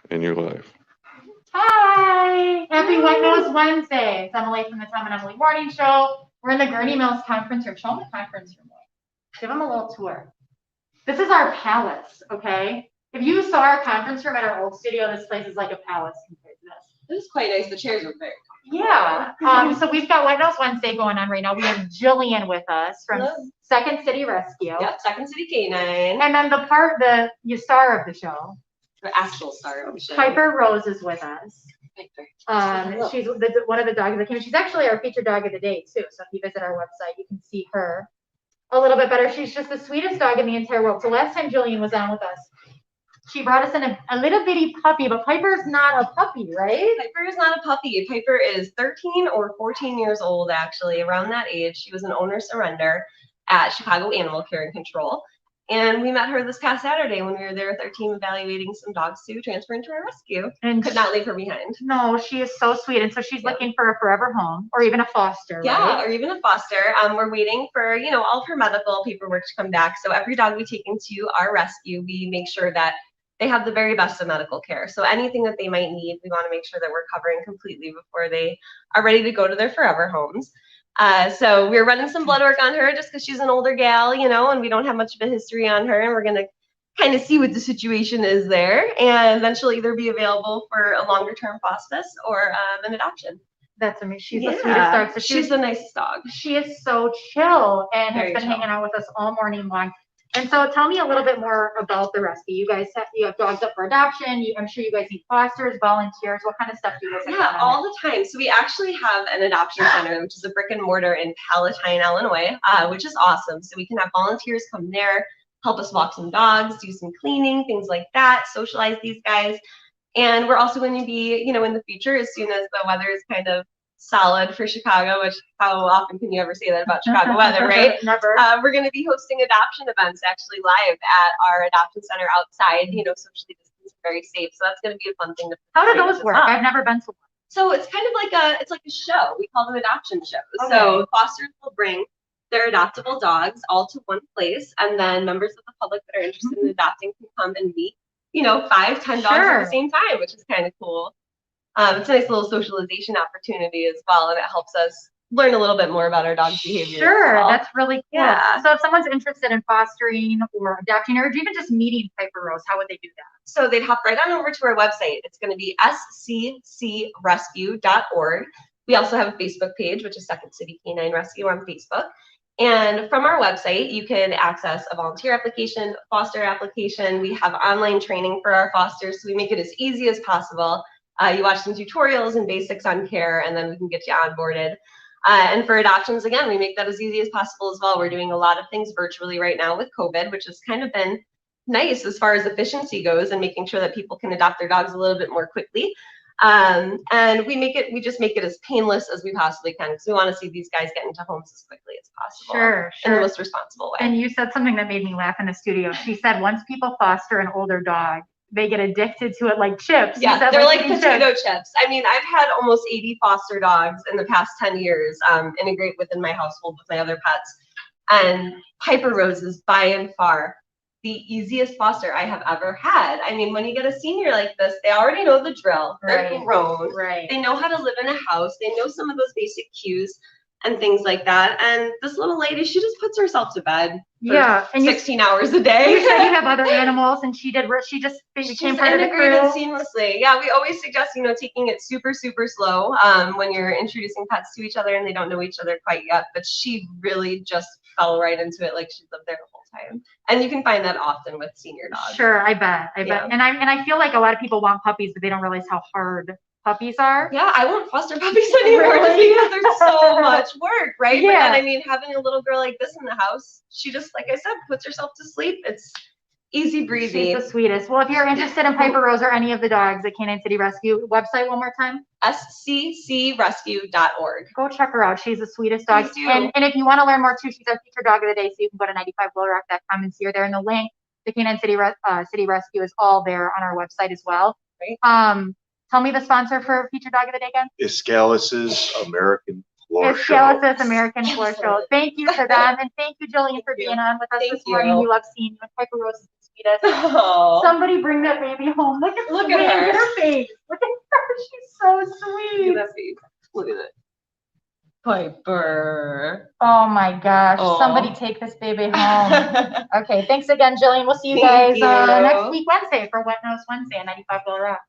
in your life? Hi! Happy White Nose Wednesday. It's Emily from the Tom and Emily Morning Show. We're in the Gurnee Mills conference room. Show them the conference room. Give them a little tour. This is our palace, okay? If you saw our conference room at our old studio, this place is like a palace compared to this. It was quite nice. The chairs were very comfortable. Yeah. So we've got White Nose Wednesday going on right now. We have Jillian with us from Second City Rescue. Yep, Second City Canine. And then the star of the show. The actual star of the show. Piper Rose is with us. Piper. She's one of the dogs that came. She's actually our featured dog of the day too. So if you visit our website, you can see her a little bit better. She's just the sweetest dog in the entire world. So last time Jillian was on with us, she brought us in a little bitty puppy, but Piper's not a puppy, right? Piper is not a puppy. Piper is 13 or 14 years old, actually, around that age. She was an owner surrender at Chicago Animal Care and Control. And we met her this past Saturday when we were there with our team evaluating some dogs to transfer into our rescue. And could not leave her behind. No, she is so sweet. And so she's looking for a forever home or even a foster, yeah, right? Or even a foster. We're waiting for, all of her medical paperwork to come back. So every dog we take into our rescue, we make sure that they have the very best of medical care. So anything that they might need, we want to make sure that we're covering completely before they are ready to go to their forever homes. So we're running some blood work on her just because she's an older gal, and we don't have much of a history on her, and we're going to kind of see what the situation is there. And then she'll either be available for a longer term hospice or an adoption. That's amazing. She's the sweetest dog. So she's the nicest dog. She is so chill and has been hanging out with us all morning long. And so tell me a little bit more about the rescue. You guys have dogs up for adoption. I'm sure you guys need fosters, volunteers. What kind of stuff do you guys have? Yeah, all the time. So we actually have an adoption center, which is a brick and mortar in Palatine, Illinois, which is awesome. So we can have volunteers come there, help us walk some dogs, do some cleaning, things like that, socialize these guys. And we're also going to be, in the future, as soon as the weather is kind of solid for Chicago, which how often can you ever say that about Chicago weather, right? Never. We're going to be hosting adoption events actually live at our adoption center outside, socially distanced, very safe. So that's going to be a fun thing to. How do those work? I've never been to one. So it's kind of like a show. We call them adoption shows. Okay. So fosters will bring their adoptable dogs all to one place, and then members of the public that are interested in adopting can come and meet, 5, 10 dogs at the same time, which is kind of cool. It's a nice little socialization opportunity as well, and it helps us learn a little bit more about our dog's behavior. Sure, that's really cool. Yeah. So if someone's interested in fostering or adopting or even just meeting Piper Rose, how would they do that? So they'd hop right on over to our website. It's going to be sccrescue.org. We also have a Facebook page, which is Second City Canine Rescue on Facebook. And from our website, you can access a volunteer application, foster application. We have online training for our fosters, so we make it as easy as possible. You watch some tutorials and basics on care, and then we can get you onboarded. And for adoptions, again, we make that as easy as possible as well. We're doing a lot of things virtually right now with COVID, which has kind of been nice as far as efficiency goes and making sure that people can adopt their dogs a little bit more quickly. And we just make it as painless as we possibly can because we want to see these guys get into homes as quickly as possible. Sure. In the most responsible way. And you said something that made me laugh in the studio. She said once people foster an older dog, they get addicted to it like chips. Yeah, they're like potato chips. I mean, I've had almost 80 foster dogs in the past 10 years integrate within my household with my other pets. And Piper Rose is by and far the easiest foster I have ever had. I mean, when you get a senior like this, they already know the drill. They're grown. Right. They know how to live in a house. They know some of those basic cues and things like that. And this little lady, she just puts herself to bed. Yeah, and 16 hours a day. You said you have other animals, and she just became part of the crew. Seamlessly. Yeah, we always suggest, taking it super, super slow when you're introducing pets to each other and they don't know each other quite yet. But she really just fell right into it like she lived there the whole time. And you can find that often with senior dogs. Sure, I bet. And I feel like a lot of people want puppies, but they don't realize how hard puppies are. Yeah, I won't foster puppies anymore because there's so much work, right? Yeah. But then, I mean, having a little girl like this in the house, she just, like I said, puts herself to sleep. It's easy breezy. She's the sweetest. Well, if you're interested in Piper Rose or any of the dogs at Canine City Rescue, website one more time. sccrescue.org. Go check her out. She's the sweetest dog. And if you want to learn more too, she's our featured dog of the day. So you can go to 95blowrock.com and see her there. And the link to Canine City Rescue is all there on our website as well. Right. Tell me the sponsor for featured dog of the day again. Iskalis' American Floor Show. Iskalis' American Floor Show. Thank you to them, and thank you, Jillian, for being on with us this morning. We love seeing you. And Piper Rose is sweetest. Oh, Somebody bring that baby home. Look at her. her face. Look at her. She's so Look sweet. at that face. Look at it. Piper. Oh my gosh. Oh. Somebody take this baby home. Okay. Thanks again, Jillian. We'll see you Thank guys you. next week, Wednesday, for Wet Nose Wednesday on 95 Rock.